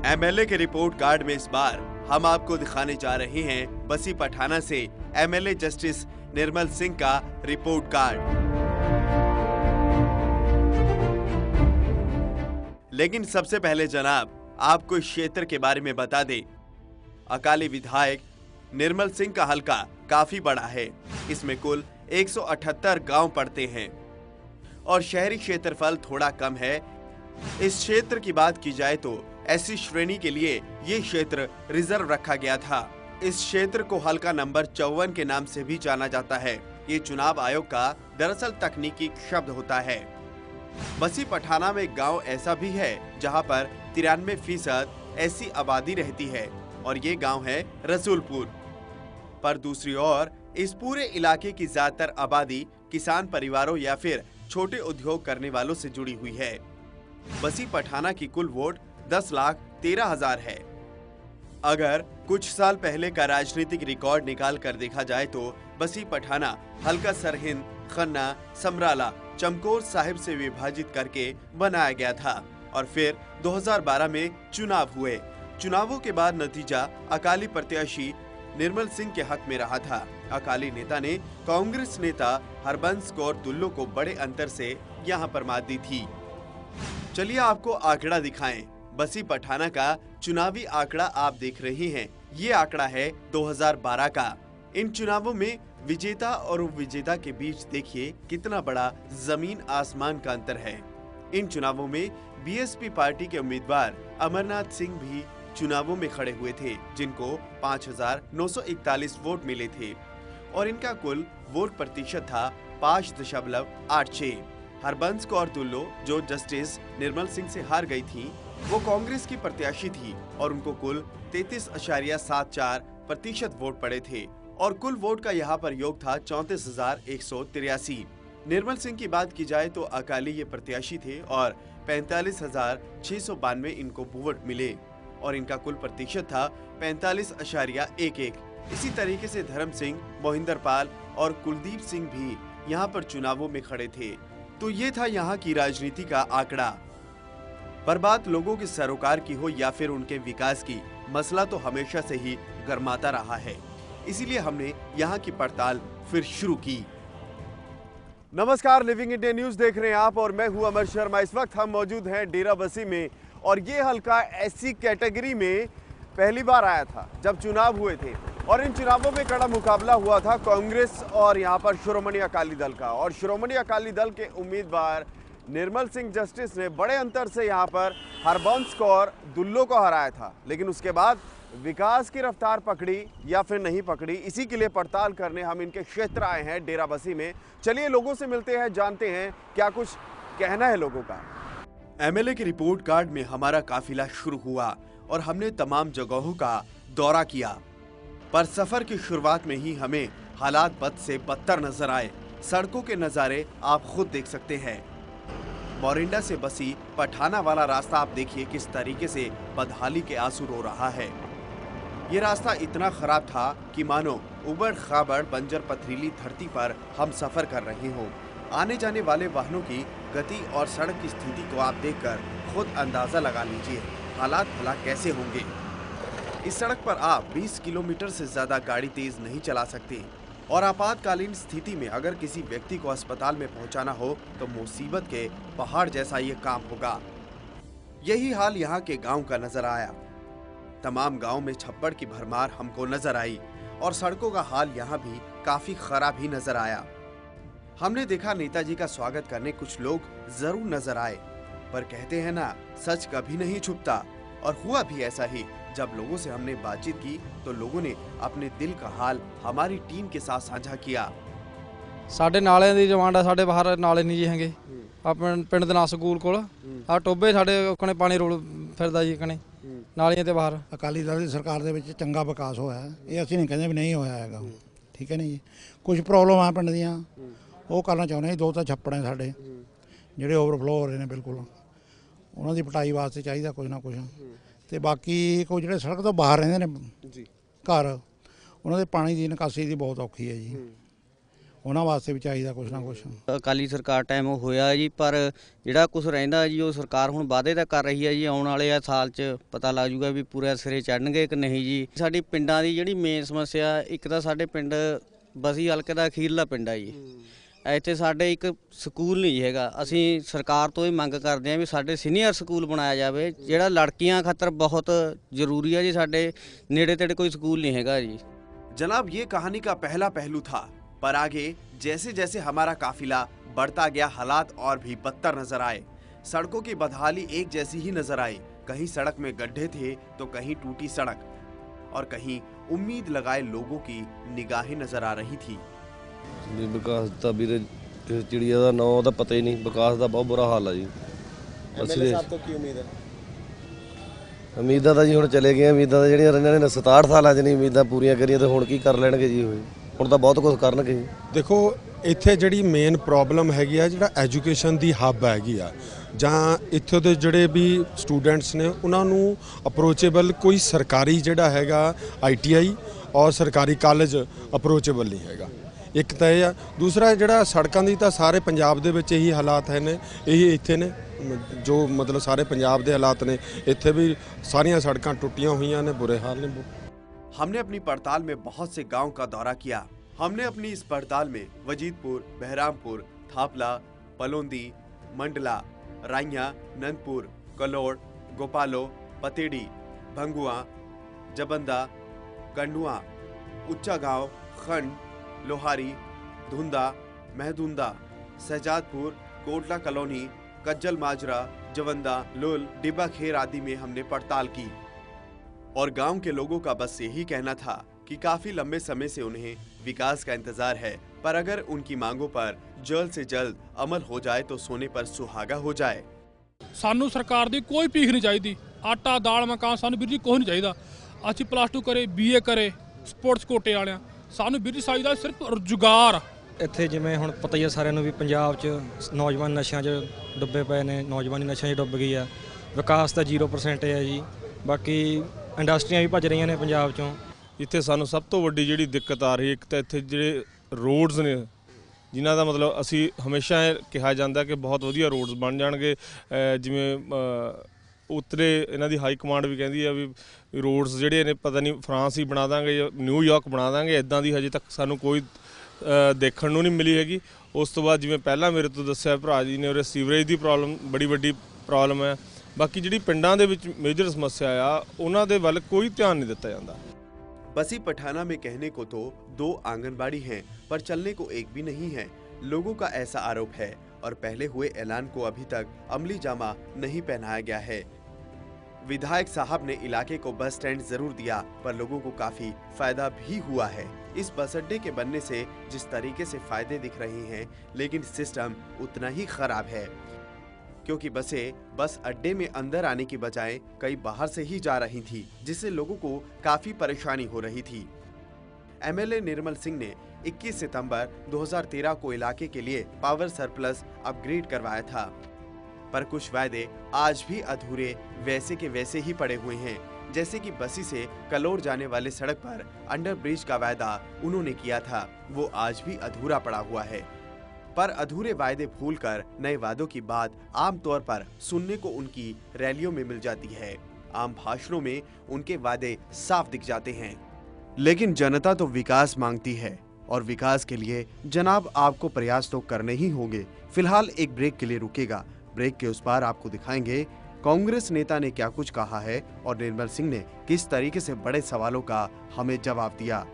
MLA के report card में इस बार हम आपको दिखाने जा रहे हैं बसी पठाना से एमएलए जस्टिस निर्मल सिंह का रिपोर्ट कार्ड। लेकिन सबसे पहले जनाब आपको इस क्षेत्र के बारे में बता दें। अकाली विधायक निर्मल सिंह का हलका काफी बड़ा है। इसमें कुल 178 गांव पड़ते हैं और शहरी क्षेत्रफल थोड़ा कम है। इस क्षेत्र की बात की जाए तो एससी श्रेणी के लिए ये क्षेत्र रिजर्व रखा गया था। इस क्षेत्र को हलका नंबर 54 के नाम से भी जाना जाता है। ये चुनाव आयोग का दरअसल तकनीकी शब्द होता है। बसी पठाना में गांव ऐसा भी है जहां पर 93% ऐसी आबादी रहती है और ये गांव है रसूलपुर। पर दूसरी ओर इस पूरे इलाके की ज्यादातर आबादी किसान परिवारों या फिर छोटे उद्योग करने वालों से जुड़ी हुई है। बसी पठाना की कुल वोट 10,13,000 है। अगर कुछ साल पहले का राजनीतिक रिकॉर्ड निकाल कर देखा जाए तो बसी पठाना हल्का सरहिंद, खन्ना, समराला, चमकौर साहिब से विभाजित करके बनाया गया था और फिर 2012 में चुनाव हुए। चुनावों के बाद नतीजा अकाली प्रत्याशी निर्मल सिंह के हक में रहा था। अकाली नेता ने कांग्रेस नेता हरबंस कौर दुल्लो को बड़े अंतर से यहां पर मात दी थी। चलिए आपको आंकड़ा दिखाएं। बसी पठाना का चुनावी आंकड़ा आप देख रहे हैं। ये आंकड़ा है 2012 का। इन चुनावों में विजेता और उपविजेता के बीच देखिए कितना बड़ा जमीन आसमान का अंतर है। इन चुनावों में बीएसपी पार्टी के उम्मीदवार अमरनाथ सिंह भी चुनावों में खड़े हुए थे, जिनको 5,941 वोट मिले थे और इनका कुल वोट प्रतिशत था 5.86। हरबंस कौर दुल्लो जो जस्टिस निर्मल सिंह से हार गई थी, वो कांग्रेस की प्रत्याशी थी और उनको कुल 33.74% वोट पड़े थे और कुल वोट का यहाँ पर योग था 34,183। निर्मल सिंह की बात की जाए तो अकाली ये प्रत्याशी थे और 45,692 इनको वोट मिले और इनका कुल प्रतिशत था 45.11। इसी तरीके से धर्म सिंह, मोहिंदर पाल और कुलदीप सिंह भी यहाँ पर चुनावों में खड़े थे। तो ये था यहाँ की राजनीति का आंकड़ा। पर बात लोगों के सरोकार की हो या फिर उनके विकास की, मसला तो हमेशा से ही गर्माता रहा है। इसीलिए हमने यहाँ की पड़ताल फिर शुरू की। नमस्कार, लिविंग इंडिया न्यूज देख रहे हैं आप और मैं हूं अमर शर्मा। इस वक्त हम मौजूद हैं डेरा बसी में और ये हल्का एससी कैटेगरी में पहली बार आया था जब चुनाव हुए थे और इन चुनावों में कड़ा मुकाबला हुआ था कांग्रेस और यहाँ पर शिरोमणि अकाली दल का। और शिरोमणि अकाली दल के उम्मीदवार निर्मल सिंह जस्टिस ने बड़े अंतर से यहाँ पर हरबंस कौर दुल्लो को हराया था। लेकिन उसके बाद विकास की रफ्तार पकड़ी या फिर नहीं पकड़ी, इसी के लिए पड़ताल करने हम इनके क्षेत्र आए हैं डेरा बसी में। चलिए लोगों से मिलते हैं, जानते हैं क्या कुछ कहना है लोगों का। एमएलए के रिपोर्ट कार्ड में हमारा काफिला शुरू हुआ और हमने तमाम जगहों का दौरा किया। पर सफर की शुरुआत में ही हमें हालात बद से बदतर नजर आए। सड़कों के नजारे आप खुद देख सकते हैं। मोरिंडा से बसी पठाना वाला रास्ता आप देखिए किस तरीके से बदहाली के आंसू रो रहा है। ये रास्ता इतना खराब था कि मानो उबड़ खाबड़ बंजर पथरीली धरती पर हम सफर कर रहे हों। आने जाने वाले वाहनों की गति और सड़क की स्थिति को आप देखकर खुद अंदाजा लगा लीजिए हालात भला कैसे होंगे। इस सड़क पर आप 20 किलोमीटर से ज्यादा गाड़ी तेज नहीं चला सकते और आपातकालीन स्थिति में अगर किसी व्यक्ति को अस्पताल में पहुंचाना हो तो मुसीबत के पहाड़ जैसा ये काम होगा। यही हाल यहाँ के गांव का नजर आया। तमाम गांव में छप्पड़ की भरमार हमको नजर आई और सड़कों का हाल यहाँ भी काफी खराब ही नजर आया। हमने देखा नेताजी का स्वागत करने कुछ लोग जरूर नजर आए, पर कहते हैं ना, सच कभी नहीं छुपता। और हुआ भी ऐसा ही। जब लोगों से हमने बातचीत की तो लोगों ने अपने दिल का हाल हमारी टीम के साथ साझा किया। ਸਾਡੇ ਨਾਲਿਆਂ ਦੀ ਡਿਮਾਂਡ ਆ, ਸਾਡੇ ਬਾਹਰ ਨਾਲੇ ਨਹੀਂ ਜੀ ਹੈਗੇ। ਆਪਣੇ ਪਿੰਡ ਦੇ ਨਾਲ ਸਕੂਲ ਕੋਲ ਆ ਟੋਬੇ ਸਾਡੇ ਕੋਲੇ ਪਾਣੀ ਰੋਲ ਫਿਰਦਾ ਜੀ ਕਨੇ ਨਾਲੀਆਂ ਤੇ ਬਾਹਰ। ਅਕਾਲੀ ਦਲ ਦੀ ਸਰਕਾਰ ਦੇ ਵਿੱਚ ਚੰਗਾ ਵਿਕਾਸ ਹੋਇਆ, ਇਹ ਅਸੀਂ ਨਹੀਂ ਕਹਿੰਦੇ ਵੀ ਨਹੀਂ ਹੋਇਆ ਹੈਗਾ, ਠੀਕ ਹੈ ਨਹੀਂ ਜੀ। ਕੁਝ ਪ੍ਰੋਬਲਮ ਆ ਪਿੰਡ ਦੀਆਂ, ਉਹ ਕਰਨਾ ਚਾਹੁੰਦੇ ਜੀ। ਦੋ ਤਾਂ ਛੱਪੜ ਨੇ ਸਾਡੇ ਜਿਹੜੇ ਓਵਰਫਲੋ ਹੋ ਰਹੇ ਨੇ, ਬਿਲਕੁਲ ਉਹਨਾਂ ਦੀ ਪਟਾਈ ਵਾਸਤੇ ਚਾਹੀਦਾ ਕੁਝ ਨਾ ਕੁਝ। ਤੇ ਬਾਕੀ ਕੋਈ ਜਿਹੜੇ ਸੜਕ ਤੋਂ ਬਾਹਰ ਰਹਿੰਦੇ ਨੇ ਜੀ ਘਰ, ਉਹਨਾਂ ਦੇ ਪਾਣੀ ਦੀ ਨਿਕਾਸੀ ਦੀ ਬਹੁਤ ਔਖੀ ਹੈ ਜੀ। ਉਹਨਾਂ ਵਾਸਤੇ ਵੀ ਚਾਹੀਦਾ ਕੁਛ ਨਾ ਕੁਛ। ਅਕਾਲੀ ਸਰਕਾਰ ਟਾਈਮ ਹੋਇਆ ਜੀ, ਪਰ ਜਿਹੜਾ ਕੁਝ ਰਹਿੰਦਾ ਜੀ ਉਹ ਸਰਕਾਰ ਹੁਣ ਵਾਅਦੇ ਤਾਂ ਕਰ ਰਹੀ ਹੈ ਜੀ, ਆਉਣ ਵਾਲੇ ਆ ਸਾਲ 'ਚ ਪਤਾ ਲੱਗ ਜੂਗਾ ਵੀ ਪੂਰੇ ਸਿਰੇ ਚੜ੍ਹਨਗੇ ਕਿ ਨਹੀਂ ਜੀ। ਸਾਡੀ ਪਿੰਡਾਂ ਦੀ ਜਿਹੜੀ ਮੇਨ ਸਮੱਸਿਆ, ਇੱਕ ਤਾਂ ਸਾਡੇ ਪਿੰਡ ਬਸੀ ਹਲਕੇ ਦਾ ਅਖੀਰਲਾ ਪਿੰਡ ਆ ਜੀ, ਇੱਥੇ ਸਾਡੇ ਇੱਕ ਸਕੂਲ ਨਹੀਂ ਹੈਗਾ। ਅਸੀਂ ਸਰਕਾਰ ਤੋਂ ਇਹ ਮੰਗ ਕਰਦੇ ਹਾਂ ਵੀ ਸਾਡੇ ਸੀਨੀਅਰ ਸਕੂਲ ਬਣਾਇਆ ਜਾਵੇ, ਜਿਹੜਾ ਲੜਕੀਆਂ ਖਾਤਰ ਬਹੁਤ ਜ਼ਰੂਰੀ ਹੈ ਜੀ। ਸਾਡੇ ਨੇੜੇ ਤੇੜੇ ਕੋਈ ਸਕੂਲ नहीं हैगा जी। जनाब, ये कहानी का पहला पहलू था, पर आगे जैसे जैसे हमारा काफिला बढ़ता गया हालात और भी बदतर नजर आए। सड़कों की बदहाली एक जैसी ही नजर आई। कहीं सड़क में गड्ढे थे तो कहीं टूटी सड़क और कहीं उम्मीद लगाए लोगों की निगाहें नजर आ रही थी। विकास का ਵੀਰੇ ਕਿਸੇ ਚਿੜੀਆ ਦਾ ਨਾਂ ਦਾ ਪਤਾ ਹੀ ਨਹੀਂ। ਵਿਕਾਸ ਦਾ ਬਹੁਤ ਬੁਰਾ ਹਾਲ ਆ ਜੀ। ਐਮਐਲਏ ਸਾਹਿਬ ਤੋਂ ਕੀ ਉਮੀਦ ਹੈ? ਉਮੀਦਾਂ ਤਾਂ ਜੀ ਹੁਣ ਚਲੇ ਗਈਆਂ। ਉਮੀਦਾਂ ਤਾਂ ਜਿਹੜੀਆਂ ਰਹੀਆਂ ਨੇ 67 ਸਾਲਾਂ 'ਚ ਨਹੀਂ ਉਮੀਦਾਂ ਪੂਰੀਆਂ ਕਰੀਆਂ ਤੇ ਹੁਣ ਕੀ ਕਰ ਲੈਣਗੇ ਜੀ। ਹੁਣ ਤਾਂ ਬਹੁਤ ਕੁਝ ਕਰਨਗੇ ਜੀ। ਦੇਖੋ ਇੱਥੇ ਜਿਹੜੀ ਮੇਨ ਪ੍ਰੋਬਲਮ ਹੈਗੀ ਆ, ਜਿਹੜਾ ਐਜੂਕੇਸ਼ਨ ਦੀ ਹੱਬ ਹੈਗੀ ਆ, ਜਾਂ ਇੱਥੇ ਦੇ ਜਿਹੜੇ ਵੀ ਸਟੂਡੈਂਟਸ ਨੇ ਉਹਨਾਂ ਨੂੰ ਅਪਰੋਚੇਬਲ ਕੋਈ ਸਰਕਾਰੀ ਜਿਹੜਾ ਹੈਗਾ ITI ਔਰ ਸਰਕਾਰੀ ਕਾਲਜ ਅਪਰੋਚੇਬਲ ਨਹੀਂ ਹੈਗਾ। ਇੱਕ ਤਾਂ ਇਹ ਆ। ਦੂਸਰਾ ਜਿਹੜਾ ਸੜਕਾਂ ਦੀ ਤਾਂ ਸਾਰੇ ਪੰਜਾਬ ਦੇ ਵਿੱਚ ਇਹੀ ਹਾਲਾਤ ਹੈ ਨੇ, ਇਹੀ ਇੱਥੇ ਨੇ ਜੋ ਮਤਲਬ ਸਾਰੇ ਪੰਜਾਬ ਦੇ ਹਾਲਾਤ ਨੇ। ਇੱਥੇ ਵੀ ਸਾਰੀਆਂ ਸੜਕਾਂ ਟੁੱਟੀਆਂ ਹੋਈਆਂ ਨੇ, बुरे हाल ने। हमने अपनी पड़ताल में बहुत से गांव का दौरा किया। हमने अपनी इस पड़ताल में वजीदपुर, बहरामपुर, थापला, पलोंदी, मंडला, राइया, नंदपुर, कलोड़, गोपालो, पतेड़ी, भंगुआ, जबंदा, कंडुआ, उच्चा गांव, खंड, लोहारी, धुंदा, महदुंदा, शहजादपुर, कोटला कॉलोनी, कज्जल माजरा, जवंदा, लुल, डिब्बा खेर आदि में हमने पड़ताल की। और गांव के लोगों का बस यही कहना था कि काफी लंबे समय से उन्हें विकास का इंतजार है, पर अगर उनकी मांगों पर जल्द से जल्द अमल हो जाए तो सोने पर सुहागा हो जाए। सानू सरकार दी कोई भीख नहीं चाहिए। आटा दाल मकान सानू बीर जी कोई नहीं चाहिए। अच्छी +2 करे, BA करे, स्पोर्ट्स कोटे वाले सानू बीर जी चाहिए सिर्फ रोजगार। ਇੱਥੇ ਜਿਵੇਂ ਹੁਣ ਪਤਾ ਹੀ ਆ ਸਾਰਿਆਂ ਨੂੰ ਵੀ ਪੰਜਾਬ 'ਚ ਨੌਜਵਾਨ ਨਸ਼ਿਆਂ 'ਚ ਡੁੱਬੇ ਪਏ ਨੇ, ਨੌਜਵਾਨੀ ਨਸ਼ਿਆਂ 'ਚ ਡੁੱਬ ਗਈ ਆ। ਵਿਕਾਸ ਤਾਂ 0% ਹੈ ਜੀ। ਬਾਕੀ ਇੰਡਸਟਰੀਆਂ ਵੀ ਭੱਜ ਰਹੀਆਂ ਨੇ ਪੰਜਾਬ 'ਚੋਂ। ਇੱਥੇ ਸਾਨੂੰ ਸਭ ਤੋਂ ਵੱਡੀ ਜਿਹੜੀ ਦਿੱਕਤ ਆ ਰਹੀ, ਇੱਕ ਤਾਂ ਇੱਥੇ ਜਿਹੜੇ ਰੋਡਸ ਨੇ, ਜਿਨ੍ਹਾਂ ਦਾ ਮਤਲਬ ਅਸੀਂ ਹਮੇਸ਼ਾ ਇਹ ਕਿਹਾ ਜਾਂਦਾ ਕਿ ਬਹੁਤ ਵਧੀਆ ਰੋਡਸ ਬਣ ਜਾਣਗੇ। ਜਿਵੇਂ ਉੱਤਰੇ ਇਹਨਾਂ ਦੀ ਹਾਈ ਕਮਾਂਡ ਵੀ ਕਹਿੰਦੀ ਆ ਵੀ ਰੋਡਸ ਜਿਹੜੇ ਨੇ ਪਤਾ ਨਹੀਂ ਫਰਾਂਸ ਹੀ ਬਣਾ ਦਾਂਗੇ ਜਾਂ ਨਿਊਯਾਰਕ ਬਣਾ ਦਾਂਗੇ। ਇੱਦਾਂ ਦੀ ਹਜੇ ਤੱਕ ਸਾਨੂੰ ਕੋਈ ਦੇਖਣ ਨੂੰ ਨਹੀਂ ਮਿਲੀ ਹੈਗੀ। ਉਸ ਤੋਂ ਬਾਅਦ ਜਿਵੇਂ ਪਹਿਲਾਂ ਮੇਰੇ ਤੋਂ ਦੱਸਿਆ ਭਰਾ ਜੀ ਨੇ, ਉਰੇ ਸੀਵਰੇਜ ਦੀ ਪ੍ਰੋਬਲਮ ਬੜੀ ਵੱਡੀ ਪ੍ਰੋਬਲਮ ਹੈ। ਬਾਕੀ ਜਿਹੜੀ ਪਿੰਡਾਂ ਦੇ ਵਿੱਚ ਮੇਜਰ ਸਮੱਸਿਆ ਆ, ਉਹਨਾਂ ਦੇ ਵੱਲ ਕੋਈ ਧਿਆਨ ਨਹੀਂ ਦਿੱਤਾ ਜਾਂਦਾ। बसी पठाना में कहने को तो 2 आंगनबाड़ी हैं, पर चलने को एक भी नहीं है। लोगों का ऐसा आरोप है और पहले हुए ऐलान को अभी तक अमली जामा नहीं पहनाया गया है। विधायक साहब ने इलाके को बस स्टैंड जरूर दिया, पर लोगों को काफी फायदा भी हुआ है। इस बस अड्डे के बनने से जिस तरीके से फायदे दिख रहे हैं, लेकिन सिस्टम उतना ही खराब है, क्योंकि बसें बस अड्डे में अंदर आने की बजाय कई बाहर से ही जा रही थी, जिससे लोगों को काफी परेशानी हो रही थी। MLA निर्मल सिंह ने 21 सितंबर 2013 को इलाके के लिए पावर सरप्लस अपग्रेड करवाया था, पर कुछ वायदे आज भी अधूरे वैसे के वैसे ही पड़े हुए हैं। जैसे कि बसी से कलोड़ जाने वाले सड़क पर अंडर ब्रिज का वायदा उन्होंने किया था, वो आज भी अधूरा पड़ा हुआ है। पर अधूरे वायदे भूलकर नए वादों की बात आमतौर पर सुनने को उनकी रैलियों में मिल जाती है। आम भाषणों में उनके वादे साफ दिख जाते हैं, लेकिन जनता तो विकास मांगती है, और विकास के लिए जनाब आपको प्रयास तो करने ही होंगे। फिलहाल एक ब्रेक के लिए रुकेगा। ब्रेक के उस पार आपको दिखाएंगे कांग्रेस नेता ने क्या कुछ कहा है और निर्मल सिंह ने किस तरीके से बड़े सवालों का हमें जवाब दिया।